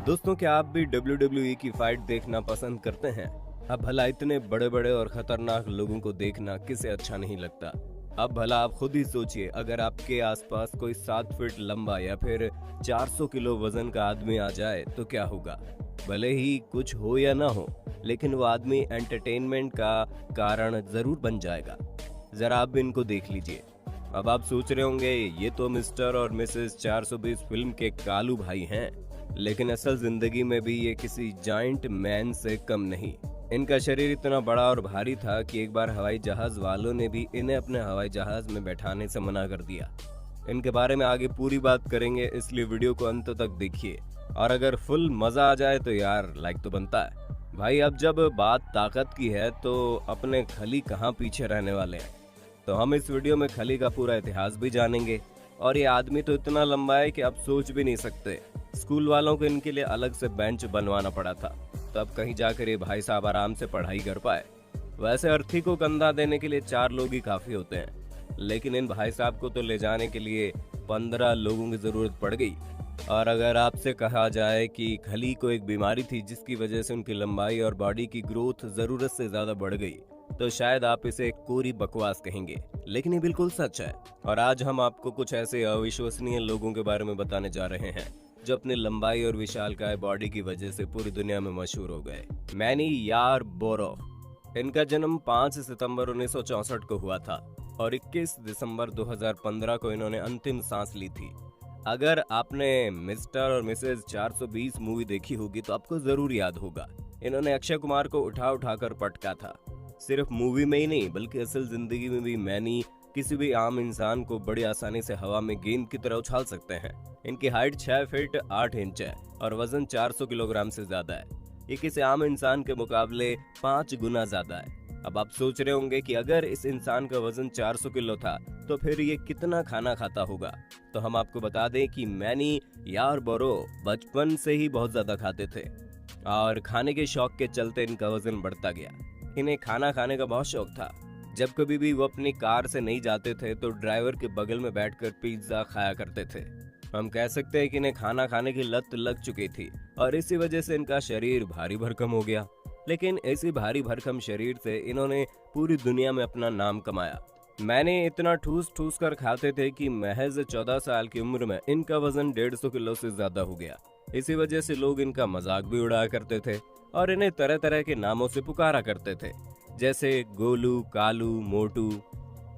दोस्तों, क्या आप भी WWE की फाइट देखना पसंद करते हैं? अब भला इतने बड़े बड़े और खतरनाक लोगों को देखना किसे अच्छा नहीं लगता। अब भला आप खुद ही सोचिए, अगर आपके आसपास कोई 7 फीट लंबा या फिर 400 किलो वजन का आदमी आ जाए तो क्या होगा। भले ही कुछ हो या ना हो, लेकिन वो आदमी एंटरटेनमेंट का कारण जरूर बन जाएगा। जरा आप भी इनको देख लीजिए। अब आप सोच रहे होंगे, ये तो मिस्टर और मिसेस 420 फिल्म के कालू भाई हैं, लेकिन असल जिंदगी में भी ये किसी जाइंट मैन से कम नहीं। इनका शरीर इतना बड़ा और भारी था कि एक बार हवाई जहाज वालों ने भी इन्हें अपने हवाई जहाज में बैठाने से मना कर दिया। इनके बारे में आगे पूरी बात करेंगे, इसलिए वीडियो को अंत तक देखिए। और अगर फुल मजा आ जाए तो यार लाइक तो बनता है। भाई, अब जब बात ताकत की है तो अपने खली कहाँ पीछे रहने वाले हैं। तो हम इस वीडियो में खली का पूरा इतिहास भी जानेंगे। और ये आदमी तो इतना लंबा है कि आप सोच भी नहीं सकते। स्कूल वालों को इनके लिए अलग से बेंच बनवाना पड़ा था, तब कहीं जाकर ये भाई साहब आराम से पढ़ाई कर पाए। वैसे अर्थी को कंधा देने के लिए 4 लोग ही काफी होते हैं, लेकिन इन भाई साहब को तो ले जाने के लिए 15 लोगों की जरूरत पड़ गई। और अगर आपसे कहा जाए कि खली को एक बीमारी थी जिसकी वजह से उनकी लंबाई और बॉडी की ग्रोथ जरूरत से ज्यादा बढ़ गई, तो शायद आप इसे एक कोरी बकवास कहेंगे, लेकिन ये बिल्कुल सच है। और आज हम आपको कुछ ऐसे अविश्वसनीय लोगों के बारे में बताने जा रहे हैं जो अपनी लंबाई और विशालकाय बॉडी की वजह से पूरी दुनिया में मशहूर हो गए। मैनी यारबोरोव। इनका जन्म 5 सितंबर 1964 को हुआ था और 21 दिसंबर 2015 को इन्होंने अंतिम सांस ली थी। अगर आपने मिस्टर और मिसेस 420 मूवी देखी होगी तो आपको जरूर याद होगा, इन्होंने अक्षय कुमार को उठा उठा कर पटका था। सिर्फ मूवी में ही नहीं, बल्कि असल जिंदगी में भी मैनी किसी भी आम इंसान को बड़ी आसानी से हवा में गेंद की तरह उछाल सकते हैं। इनकी हाइट 6 फीट 8 इंच है और वजन 400 किलोग्राम से ज्यादा है। ये किसी आम इंसान के मुकाबले 5 गुना ज्यादा है। अब आप सोच रहे होंगे कि अगर इस इंसान का वजन 400 किलो था तो फिर ये कितना खाना खाता होगा। तो हम आपको बता दें कि मैनी यारबोरोव बचपन से ही बहुत ज्यादा खाते थे और खाने के शौक के चलते इनका वजन बढ़ता गया। इन्हें खाना खाने का बहुत शौक था। जब कभी भी वो अपनी कार से नहीं जाते थे तो ड्राइवर के बगल में बैठकर पिज्जा खाया करते थे। हम कह सकते हैं कि इन्हें खाना खाने की लत लग चुकी थी और इसी वजह से इनका शरीर भारी भरकम हो गया। लेकिन ऐसी भारी भरकम शरीर से इन्होंने पूरी दुनिया में अपना नाम कमाया। मैंने इतना ठूस ठूस कर खाते थे कि महज 14 साल की उम्र में इनका वजन 150 किलो से ज्यादा हो गया। इसी वजह से लोग इनका मजाक भी उड़ाया करते थे और इन्हें तरह तरह के नामों से पुकारा करते थे, जैसे गोलू, कालू, मोटू।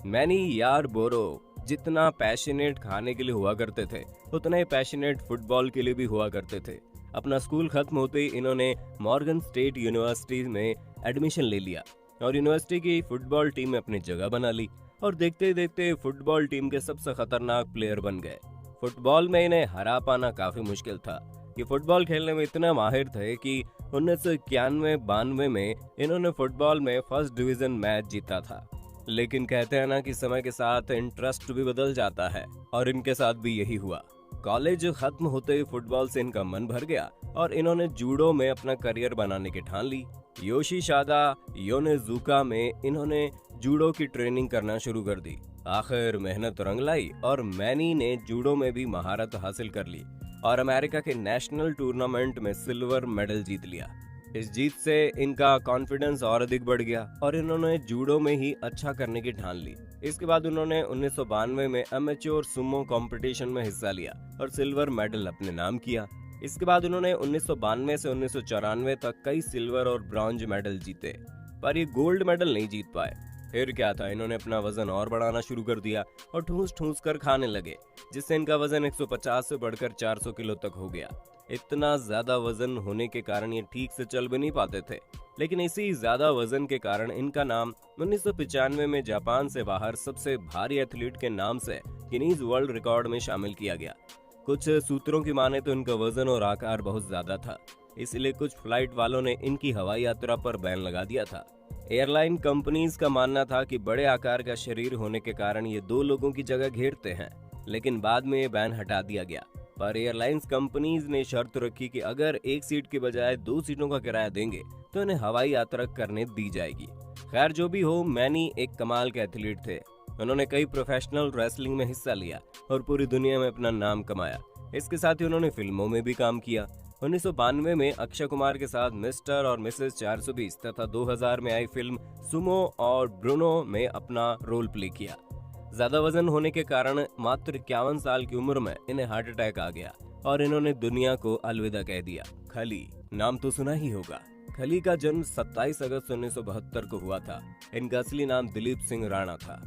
मैनी यारबोरोव जितना पैशनेट खाने के लिए हुआ करते थे, उतना ही पैशनेट फुटबॉल के लिए भी हुआ करते थे। अपना स्कूल खत्म होते ही इन्होंने मॉर्गन स्टेट यूनिवर्सिटी में एडमिशन ले लिया और यूनिवर्सिटी की फुटबॉल टीम में अपनी जगह बना ली और देखते देखते फुटबॉल टीम के सबसे खतरनाक प्लेयर बन गए। फुटबॉल में इन्हें हरा पाना काफी मुश्किल था। ये फुटबॉल खेलने में इतना माहिर थे कि 1991-92 में इन्होंने फुटबॉल में फर्स्ट डिवीजन मैच जीता था। लेकिन कहते हैं ना कि समय के साथ इंटरेस्ट भी बदल जाता है, और इनके साथ भी यही हुआ। कॉलेज खत्म होते ही फुटबॉल से इनका मन भर गया और इन्होंने जूडो में अपना करियर बनाने की ठान ली। योशिसादा योनेजुका में इन्होंने जूडो की ट्रेनिंग करना शुरू कर दी। आखिर मेहनत रंग लाई और मैनी ने जूडो में भी महारत हासिल कर ली और अमेरिका के नेशनल टूर्नामेंट में सिल्वर मेडल जीत लिया। इस जीत से इनका कॉन्फिडेंस और अधिक बढ़ गया और इन्होंने जूडो में ही अच्छा करने की ठान ली। इसके बाद उन्होंने 1992 में अमेच्योर सुमो कंपटीशन में हिस्सा लिया और सिल्वर मेडल अपने नाम किया। इसके बाद उन्होंने 1992 से 1994 तक कई सिल्वर और ब्रॉन्ज मेडल जीते, पर ये गोल्ड मेडल नहीं जीत पाए। फिर क्या था, इन्होंने अपना वजन और बढ़ाना शुरू कर दिया और ठूस ठूस कर खाने लगे, जिससे इनका वजन 150 से बढ़कर 400 किलो तक हो गया। इतना ज्यादा वजन होने के कारण ये ठीक से चल भी नहीं पाते थे, लेकिन इसी ज्यादा वजन के कारण इनका नाम 1995 में जापान से बाहर सबसे भारी एथलीट के नाम से गिनीज वर्ल्ड रिकॉर्ड में शामिल किया गया। कुछ सूत्रों की माने तो इनका वजन और आकार बहुत ज्यादा था, इसलिए कुछ फ्लाइट वालों ने इनकी हवाई यात्रा पर बैन लगा दिया था। एयरलाइन कंपनीज का मानना था कि बड़े आकार का शरीर होने के कारण ये 2 लोगों की जगह घेरते हैं, लेकिन बाद में ये बैन हटा दिया गया। पर एयरलाइंस कंपनीज ने शर्त रखी कि अगर एक सीट के बजाय 2 सीटों का किराया देंगे तो इन्हें हवाई यात्रा करने दी जाएगी। खैर जो भी हो, मैनी एक कमाल के एथलीट थे उन्होंने कई प्रोफेशनल रेसलिंग में हिस्सा लिया और पूरी दुनिया में अपना नाम कमाया। इसके साथ ही उन्होंने फिल्मों में भी काम किया। 1992 में अक्षय कुमार के साथ मिस्टर और मिसेस 420 तथा 2000 में आई फिल्म सुमो और ब्रूनो में अपना रोल प्ले किया। ज्यादा वजन होने के कारण मात्र 51 साल की उम्र में इन्हें हार्ट अटैक आ गया और इन्होंने दुनिया को अलविदा कह दिया। खली नाम तो सुना ही होगा। खली का जन्म 27 अगस्त 1972 को हुआ था। इनका असली नाम दिलीप सिंह राणा था।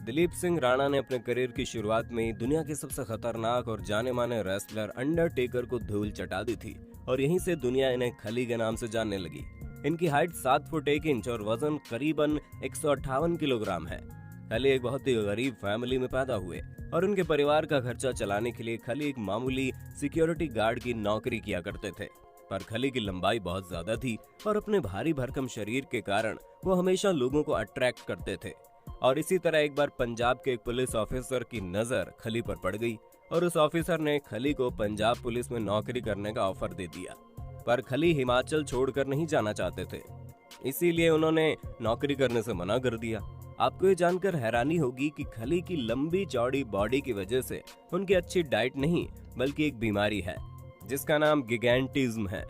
दिलीप सिंह राणा ने अपने करियर की शुरुआत में ही दुनिया के सबसे खतरनाक और जाने माने रेसलर अंडरटेकर को धूल चटा दी थी और यहीं से दुनिया इन्हें खली के नाम से जानने लगी। इनकी हाइट 7 फुट 1 इंच और वजन करीबन 158 किलोग्राम है। खली एक बहुत ही गरीब फैमिली में पैदा हुए और उनके परिवार का खर्चा चलाने के लिए खली एक मामूली सिक्योरिटी गार्ड की नौकरी किया करते थे। पर खली की लंबाई बहुत ज्यादा थी और अपने भारी भरकम शरीर के कारण वो हमेशा लोगों को अट्रैक्ट करते थे। और इसी तरह एक बार पंजाब के एक पुलिस ऑफिसर की नजर खली पर पड़ गई और उस ऑफिसर ने खली को पंजाब पुलिस में नौकरी करने का ऑफर दे दिया। पर खली हिमाचल छोड़कर नहीं जाना चाहते थे, इसीलिए उन्होंने नौकरी करने से मना कर दिया। आपको ये जानकर हैरानी होगी कि खली की लंबी चौड़ी बॉडी की वजह से उनकी अच्छी डाइट नहीं बल्कि एक बीमारी है जिसका नाम गिगैंटिज्म है।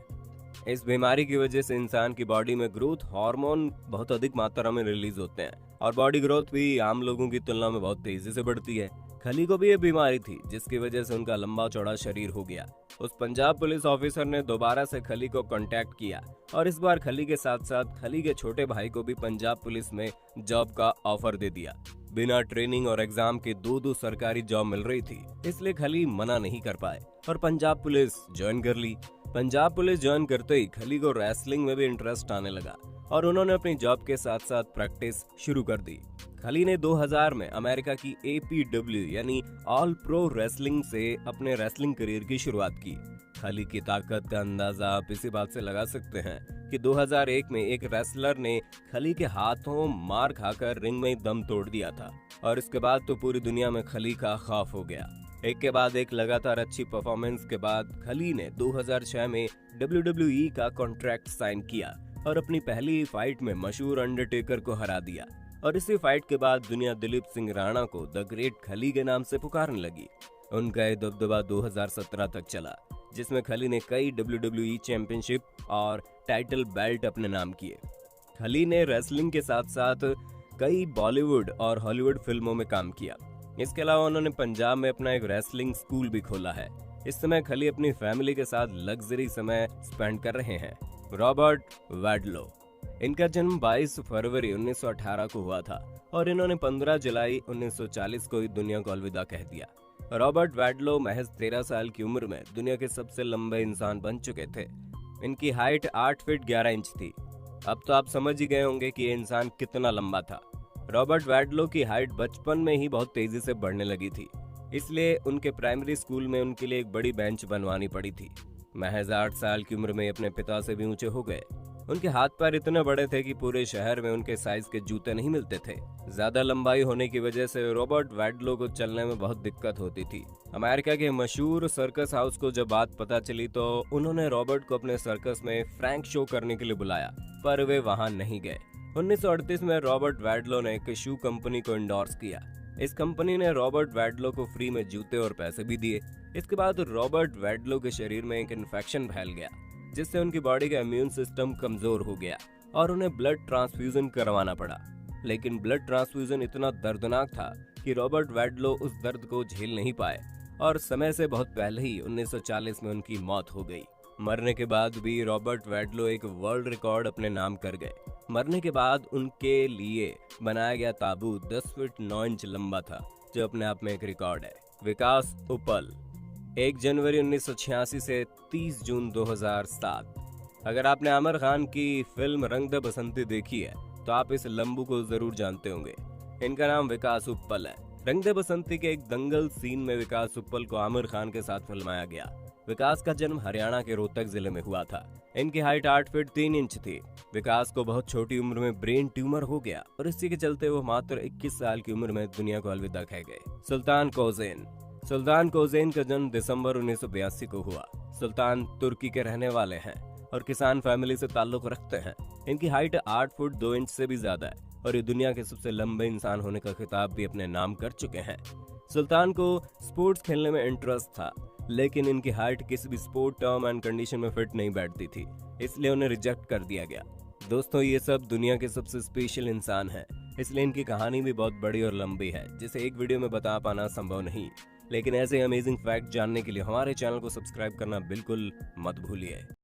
इस बीमारी की वजह से इंसान की बॉडी में ग्रोथ हार्मोन बहुत अधिक मात्रा में रिलीज होते हैं और बॉडी ग्रोथ भी आम लोगों की तुलना में बहुत तेजी से बढ़ती है। खली को भी ये बीमारी थी जिसकी वजह से उनका लंबा चौड़ा शरीर हो गया। उस पंजाब पुलिस ऑफिसर ने दोबारा से खली को कांटेक्ट किया और इस बार खली के साथ साथ खली के छोटे भाई को भी पंजाब पुलिस में जॉब का ऑफर दे दिया। बिना ट्रेनिंग और एग्जाम के दो सरकारी जॉब मिल रही थी, इसलिए खली मना नहीं कर पाए और पंजाब पुलिस ज्वाइन कर ली। पंजाब पुलिस ज्वाइन करते ही खली को रेसलिंग में भी इंटरेस्ट आने लगा और उन्होंने अपनी जॉब के साथ साथ प्रैक्टिस शुरू कर दी। खली ने 2000 में अमेरिका की APW यानी ऑल प्रो रेसलिंग से अपने रेसलिंग करियर की शुरुआत की। खली की ताकत का अंदाजा आप इसी बात से लगा सकते हैं कि 2001 में एक रेसलर ने खली के हाथों मार खाकर रिंग में दम तोड़ दिया था और इसके बाद तो पूरी दुनिया में खली का खौफ हो गया। एक के बाद एक लगातार अच्छी परफॉर्मेंस के बाद खली ने 2006 में WWE का कॉन्ट्रैक्ट साइन किया और अपनी पहली फाइट में मशहूर अंडरटेकर को हरा दिया और इसी फाइट के बाद दुनिया दिलीप सिंह राणा को द ग्रेट खली के नाम से पुकारने लगी। उनका ये दबदबा 2017 तक चला जिसमें खली ने कई WWE चैंपियनशिप और टाइटल बेल्ट अपने नाम किए। खली ने रेसलिंग के साथ साथ कई बॉलीवुड और हॉलीवुड फिल्मों में काम किया। इसके अलावा उन्होंने पंजाब में अपना एक रेसलिंग स्कूल भी खोला है। इस समय खली अपनी फैमिली के साथ लग्जरी समय स्पेंड कर रहे हैं। रॉबर्ट वैडलो, इनका जन्म 22 फरवरी 1918 को हुआ था और इन्होंने 15 जुलाई 1940 को ही दुनिया को अलविदा कह दिया। रॉबर्ट वैडलो महज 13 साल की उम्र में दुनिया के सबसे लंबे इंसान बन चुके थे। इनकी हाइट 8 फीट 11 इंच थी। अब तो आप समझ ही गए होंगे कि ये इंसान कितना लंबा था। रॉबर्ट वैडलो की हाइट बचपन में ही बहुत तेजी से बढ़ने लगी थी, इसलिए उनके प्राइमरी स्कूल में उनके लिए एक बड़ी बेंच बनवानी पड़ी थी। महज 8 साल की उम्र में अपने पिता से भी ऊंचे हो गए। उनके हाथ पैर इतने बड़े थे कि पूरे शहर में उनके साइज के जूते नहीं मिलते थे। ज्यादा लंबाई होने की वजह से रॉबर्ट वैडलो को चलने में बहुत दिक्कत होती थी। अमेरिका के मशहूर सर्कस हाउस को जब बात पता चली तो उन्होंने रॉबर्ट को अपने सर्कस में फ्रैंक शो करने के लिए बुलाया, पर वे वहां नहीं गए। 1938 में रॉबर्ट वैडलो ने एक शू कंपनी को इंडोर्स किया। इस कंपनी ने रॉबर्ट वैडलो को फ्री में जूते और पैसे भी दिए। इसके बाद रॉबर्ट वैडलो के शरीर में एक इन्फेक्शन फैल गया जिससे उनकी बॉडी का इम्यून सिस्टम कमजोर हो गया और उन्हें ब्लड ट्रांसफ्यूजन करवाना पड़ा। लेकिन ब्लड ट्रांसफ्यूजन इतना दर्दनाक था कि रॉबर्ट वैडलो उस दर्द को झेल नहीं पाए और समय से बहुत पहले ही 1940 में उनकी मौत हो गई। मरने के बाद भी रॉबर्ट वैडलो एक वर्ल्ड रिकॉर्ड अपने नाम कर गए। मरने के बाद उनके लिए बनाया गया ताबूत 10 फीट 9 इंच लंबा था, जो अपने आप में एक रिकॉर्ड है। विकास उपल, 1 जनवरी 1986 से 30 जून 2007। अगर आपने आमिर खान की फिल्म रंग दे बसंती देखी है तो आप इस लंबू को जरूर जानते होंगे। इनका नाम विकास उपल है। रंग दे बसंती के एक दंगल सीन में विकास उपल को आमिर खान के साथ फिल्माया गया। विकास का जन्म हरियाणा के रोहतक जिले में हुआ था। इनकी हाइट 8 फीट 3 इंच थी। विकास को बहुत छोटी उम्र में ब्रेन ट्यूमर हो गया और इसी के चलते वो मात्र 21 साल की उम्र में दुनिया को अलविदा कह गए। सुल्तान कोज़ेन, सुल्तान कोज़ेन का जन्म दिसंबर 1982 को हुआ। सुल्तान तुर्की के रहने वाले हैं और किसान फैमिली से ताल्लुक रखते हैं। इनकी हाइट 8 फुट 2 इंच से भी ज्यादा है और ये दुनिया के सबसे लंबे इंसान होने का खिताब भी अपने नाम कर चुके हैं। सुल्तान को स्पोर्ट्स खेलने में इंटरेस्ट था, लेकिन इनकी हाइट किसी भी स्पोर्ट टर्म एंड कंडीशन में फिट नहीं बैठती थी, इसलिए उन्हें रिजेक्ट कर दिया गया। दोस्तों, ये सब दुनिया के सबसे स्पेशल इंसान हैं, इसलिए इनकी कहानी भी बहुत बड़ी और लंबी है, जिसे एक वीडियो में बता पाना संभव नहीं। लेकिन ऐसे अमेजिंग फैक्ट जानने के लिए हमारे चैनल को सब्सक्राइब करना बिल्कुल मत भूलिए।